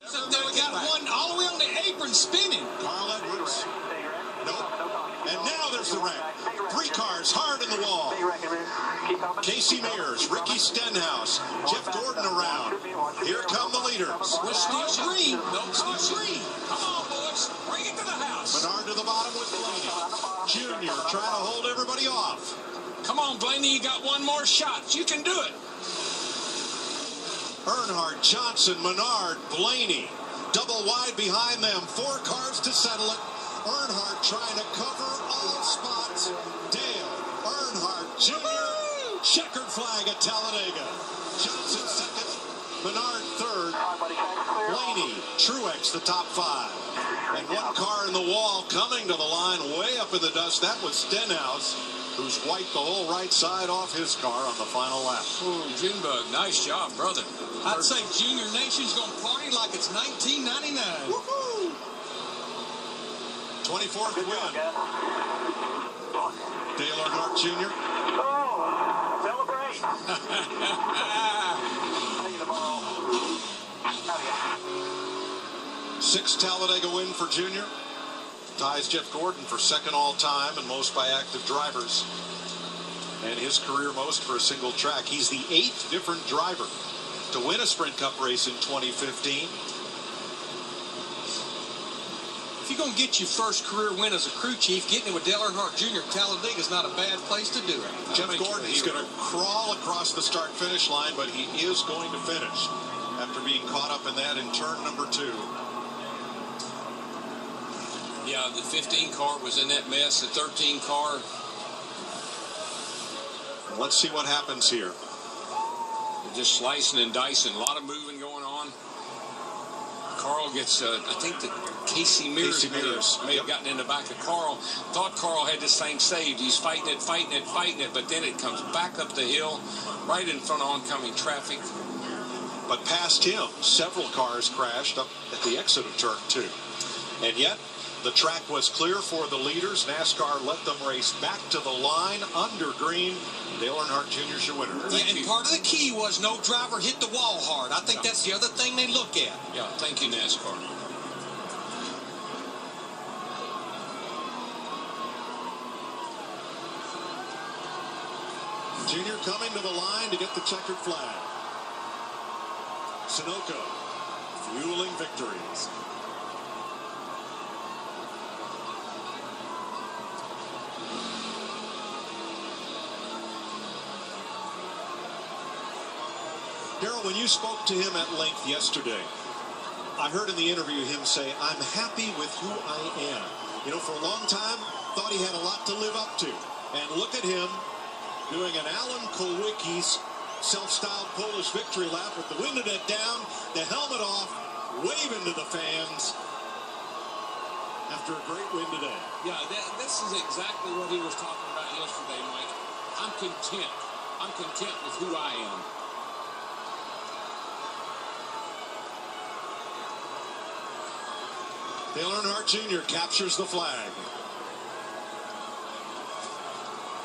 So they got one all the way on the apron spinning. Carl Edwards. Nope. And now there's the wreck. 3 cars hard in the wall. Casey Mears, Ricky Stenhouse, Jeff Gordon around. Here come the leaders. We're still green. No, still green. Come on, boys. Bring it to the house. Menard to the bottom with Blaney. Jr. trying to hold everybody off. Come on, Blaney. You got one more shot. You can do it. Earnhardt, Johnson, Menard, Blaney. Double wide behind them. 4 cars to settle it. Earnhardt trying to cover all spots. Dale Earnhardt Jr. Checkered flag at Talledega. Johnson second. Menard third. Blaney, Truex the top 5. And 1 car in the wall coming to the line way up in the dust. That was Stenhouse, who's wiped the whole right side off his car on the final lap. Oh, Junebug, nice job, brother. I'd say Junior Nation's going to party like it's 1999. Woohoo! 24th win. Dale Earnhardt Jr. Oh, celebrate. Sixth Talledega win for Junior. Ties Jeff Gordon for second all-time and most by active drivers. And his career most for a single track. He's the 8th different driver to win a Sprint Cup race in 2015. If you're going to get your first career win as a crew chief, getting it with Dale Earnhardt Jr. at Talledega is not a bad place to do it. Jeff Gordon, he's going to crawl across the start-finish line, but he is going to finish after being caught up in that in turn number 2. Yeah, the 15 car was in that mess. The 13 car. Let's see what happens here. Just slicing and dicing. A lot of moving going on. Carl gets, I think that Casey Mears may have gotten in the back of Carl. Thought Carl had this thing saved. He's fighting it, but then it comes back up the hill, right in front of oncoming traffic. But past him, several cars crashed up at the exit of turn 2. And yet, the track was clear for the leaders. NASCAR let them race back to the line under green. Dale Earnhardt Jr. is your winner. Yeah, and part of the key was no driver hit the wall hard. I think that's the other thing they look at. Yeah, thank you, NASCAR. Junior coming to the line to get the checkered flag. Sunoco fueling victories. Darrell, when you spoke to him at length yesterday, I heard in the interview him say, "I'm happy with who I am." You know, for a long time, thought he had a lot to live up to. And look at him doing an Alan Kulwicki's self-styled Polish victory lap with the window net down, the helmet off, waving to the fans after a great win today. Yeah, this is exactly what he was talking about yesterday, Mike. I'm content. I'm content with who I am. Dale Earnhardt Jr. captures the flag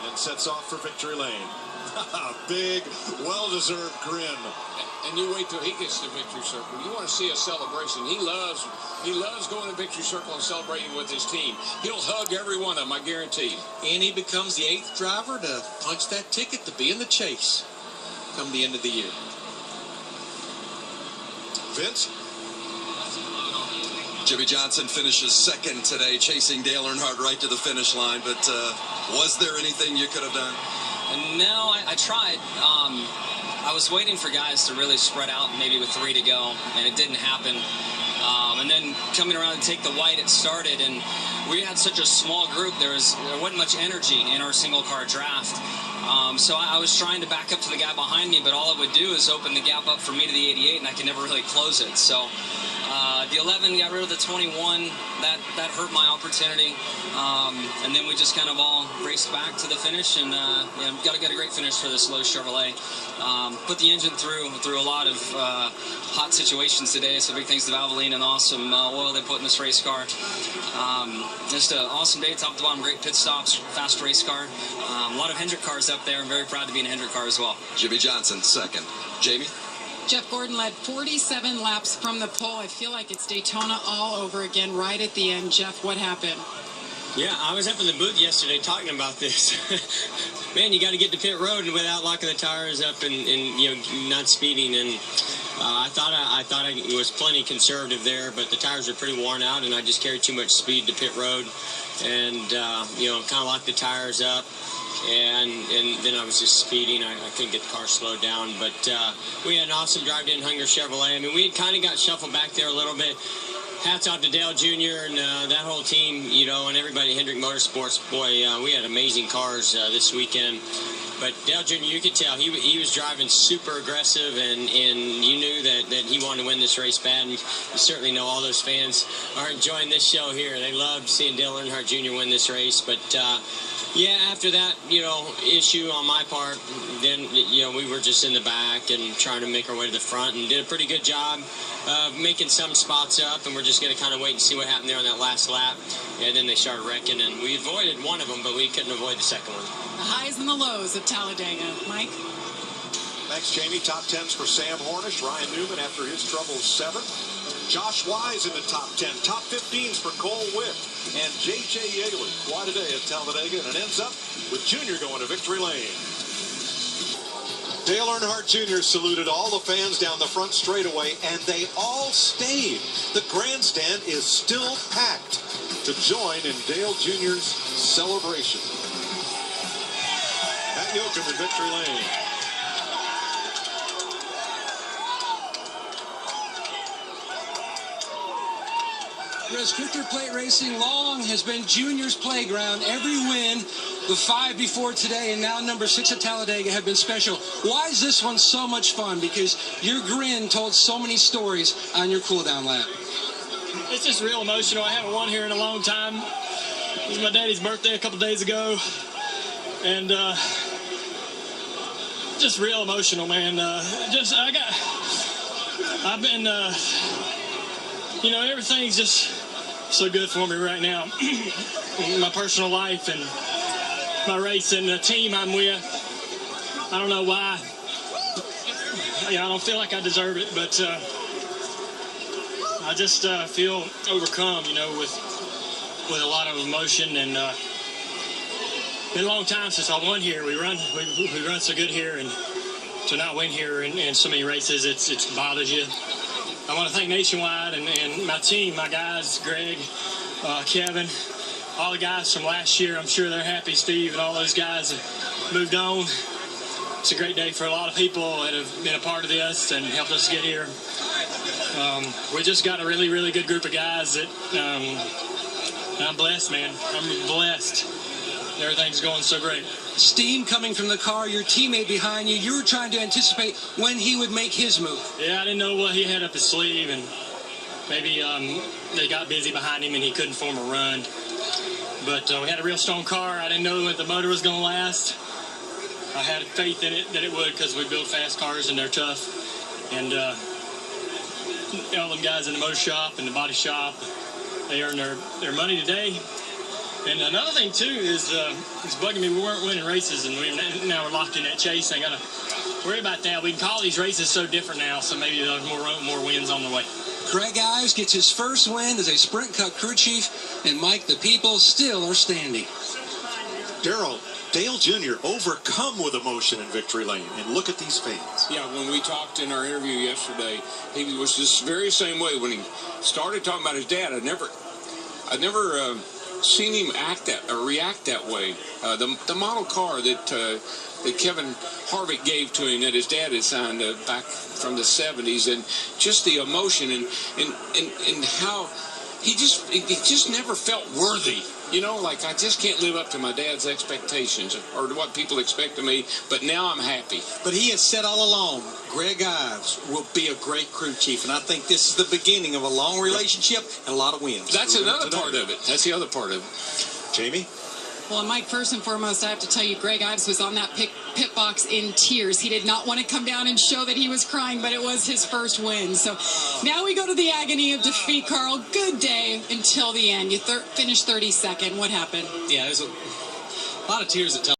and sets off for victory lane. Big, well-deserved grin. And you wait till he gets to victory circle. You want to see a celebration. He loves going to victory circle and celebrating with his team. He'll hug every one of them, I guarantee. And he becomes the 8th driver to punch that ticket to be in the chase come the end of the year. Vince? Jimmy Johnson finishes second today, chasing Dale Earnhardt right to the finish line. But was there anything you could have done? No, I tried. I was waiting for guys to really spread out, maybe with 3 to go, and it didn't happen. And then coming around to take the white, it started, and we had such a small group. There wasn't much energy in our single-car draft. So I was trying to back up to the guy behind me, but all it would do is open the gap up for me to the 88, and I could never really close it. So the 11 got rid of the 21. That hurt my opportunity. And then we just kind of all raced back to the finish, and got to get a great finish for this Lowe's Chevrolet. Put the engine through a lot of hot situations today, so big thanks to Valvoline and awesome oil they put in this race car. Just an awesome day, top to bottom, great pit stops, fast race car. A lot of Hendrick cars up there. I'm very proud to be in a Hendrick car as well. Jimmy Johnson, second. Jamie? Jeff Gordon led 47 laps from the pole. I feel like it's Daytona all over again right at the end. Jeff, what happened? Yeah, I was up in the booth yesterday talking about this. Man, you got to get to pit road without locking the tires up and you know, not speeding. And I thought I was plenty conservative there, but the tires were pretty worn out, and I just carried too much speed to pit road, and you know, kind of locked the tires up. And then I was just speeding. I couldn't get the car slowed down. But we had an awesome drive to Hunger Chevrolet. I mean, we kind of got shuffled back there a little bit. Hats off to Dale Jr. and that whole team, you know, and everybody at Hendrick Motorsports. Boy, we had amazing cars this weekend. But Dale Jr., you could tell he was driving super aggressive, and you knew that he wanted to win this race bad. And you certainly know all those fans are enjoying this show here. They loved seeing Dale Earnhardt Jr. win this race. But yeah, after that, you know, issue on my part, then, you know, we were just in the back and trying to make our way to the front, and did a pretty good job of making some spots up, and we're just going to kind of wait and see what happened there on that last lap. And then they started wrecking, and we avoided one of them, but we couldn't avoid the second one. The highs and the lows of Talledega. Mike? Thanks, Jamie. Top 10s for Sam Hornish. Ryan Newman after his troubles 7th. Josh Wise in the top 10. Top 15s for Cole Witt and J.J. Yaley. Quite a day at Talledega, and it ends up with Junior going to victory lane. Dale Earnhardt Jr. saluted all the fans down the front straightaway, and they all stayed. The grandstand is still packed to join in Dale Jr.'s celebration. Matt Yoakum in victory lane. Restrictor plate racing long has been Junior's playground. Every win, the 5 before today and now number 6 at Talledega, have been special. Why is this one so much fun? Because your grin told so many stories on your cool-down lap. It's just real emotional. I haven't won here in a long time. It was my daddy's birthday a couple days ago, and just real emotional, man. I've been, you know, everything's just so good for me right now. My personal life and my race and the team I'm with. I don't know why. Yeah, I don't feel like I deserve it, but I just feel overcome, you know, with a lot of emotion. And been a long time since I won here. We run so good here, and to not win here in so many races, it bothers you. I want to thank Nationwide and my team, my guys, Greg, Kevin, all the guys from last year. I'm sure they're happy. Steve and all those guys have moved on. It's a great day for a lot of people that have been a part of this and helped us get here. We just got a really, really good group of guys that I'm blessed, man. I'm blessed. Everything's going so great. Steam coming from the car, your teammate behind you. You were trying to anticipate when he would make his move. Yeah, I didn't know what he had up his sleeve, and maybe they got busy behind him and he couldn't form a run. But we had a real strong car. I didn't know that the motor was going to last. I had faith in it that it would, because we build fast cars and they're tough. And all them guys in the motor shop and the body shop, they earned their money today. And another thing, too, is it's bugging me. We weren't winning races, and now we're locked in that chase. I got to worry about that. We can call these races so different now, so maybe there's more wins on the way. Greg Ives gets his first win as a Sprint Cup crew chief, and Mike, the people still are standing. Darrell, Dale Jr. overcome with emotion in victory lane, and look at these fans. Yeah, when we talked in our interview yesterday, he was this very same way. When he started talking about his dad, I'd never seen him react that way. The model car that Kevin Harvick gave to him that his dad had signed back from the 70s, and just the emotion and how he just never felt worthy. You know, like, I just can't live up to my dad's expectations or to what people expect of me, but now I'm happy. But he has said all along, Greg Ives will be a great crew chief, and I think this is the beginning of a long relationship and a lot of wins. That's another part of it. That's the other part of it. Jamie? Well, Mike, first and foremost, I have to tell you, Greg Ives was on that pit box in tears. He did not want to come down and show that he was crying, but it was his first win. So now we go to the agony of defeat, Carl. Good day until the end. You finished 32nd. What happened? Yeah, there's a lot of tears at